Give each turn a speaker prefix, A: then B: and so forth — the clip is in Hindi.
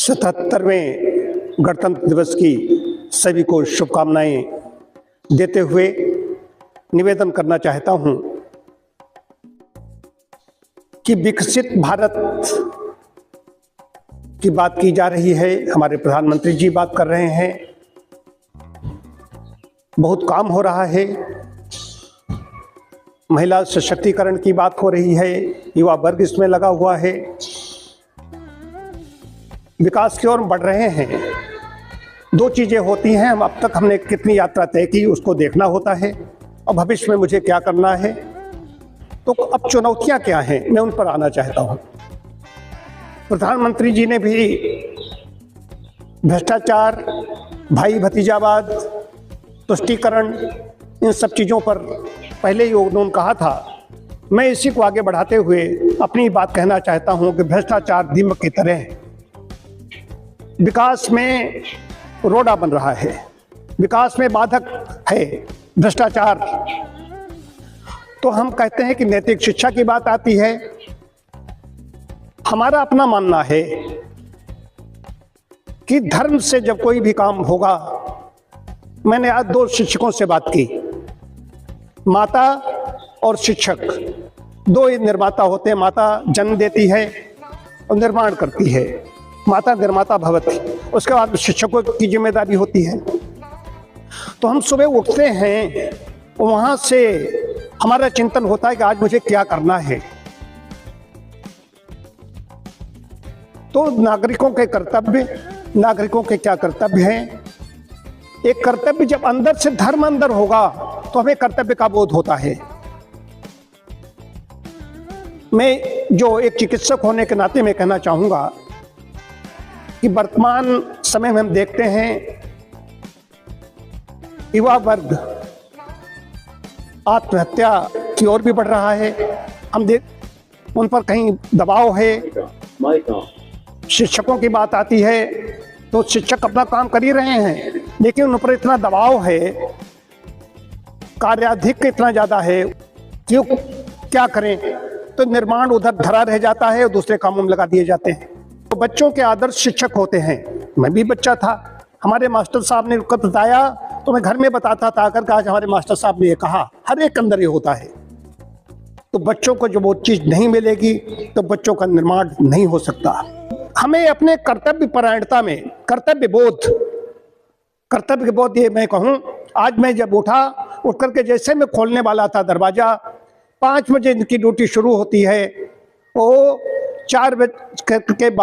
A: 77वें गणतंत्र दिवस की सभी को शुभकामनाएं देते हुए निवेदन करना चाहता हूं कि विकसित भारत की बात की जा रही है। हमारे प्रधानमंत्री जी बात कर रहे हैं, बहुत काम हो रहा है। महिला सशक्तिकरण की बात हो रही है, युवा वर्ग इसमें लगा हुआ है, विकास की ओर बढ़ रहे हैं। दो चीजें होती हैं, हम अब तक हमने कितनी यात्रा तय की उसको देखना होता है और भविष्य में मुझे क्या करना है। तो अब चुनौतियां क्या हैं, मैं उन पर आना चाहता हूं। प्रधानमंत्री जी ने भी भ्रष्टाचार, भाई भतीजावाद, तुष्टीकरण, इन सब चीज़ों पर पहले ही उन्होंने कहा था। मैं इसी को आगे बढ़ाते हुए अपनी बात कहना चाहता हूं कि भ्रष्टाचार दीमक की तरह विकास में रोड़ा बन रहा है, विकास में बाधक है भ्रष्टाचार। तो हम कहते हैं कि नैतिक शिक्षा की बात आती है। हमारा अपना मानना है कि धर्म से जब कोई भी काम होगा, मैंने आज दो शिक्षकों से बात की, माता और शिक्षक, दो ही निर्माता होते हैं। माता जन्म देती है और निर्माण करती है, माता निर्माता भवति। उसके बाद शिक्षकों की जिम्मेदारी होती है। तो हम सुबह उठते हैं, वहाँ से हमारा चिंतन होता है कि आज मुझे क्या करना है। तो नागरिकों के क्या कर्तव्य हैं। एक कर्तव्य जब अंदर से धर्म अंदर होगा तो हमें कर्तव्य का बोध होता है। मैं जो एक चिकित्सक होने के नाते मैं कहना चाहूँगा कि वर्तमान समय में हम देखते हैं युवा वर्ग आत्महत्या की ओर भी बढ़ रहा है। हम उन पर कहीं दबाव है। शिक्षकों की बात आती है तो शिक्षक अपना काम कर ही रहे हैं, लेकिन उन पर इतना दबाव है, कार्याधिक्य इतना ज़्यादा है, क्यों क्या करें। तो निर्माण उधर धरा रह जाता है और दूसरे कामों में लगा दिए जाते हैं। तो बच्चों के आदर्श शिक्षक होते हैं। मैं भी बच्चा था, हमारे मास्टर साहब ने बताया तो मैं घर में बताता था, आकर आज हमारे मास्टर साहब ने ये कहा। हर एक अंदर ये होता है। तो बच्चों को जब वो चीज़ नहीं मिलेगी तो बच्चों का निर्माण नहीं हो सकता। हमें अपने कर्तव्य परायणता में कर्तव्य बोध ये मैं कहूँ, आज मैं जब उठ करके जैसे मैं खोलने वाला था दरवाज़ा, 5 बजे इनकी ड्यूटी शुरू होती है, वो 4 बजे के बाद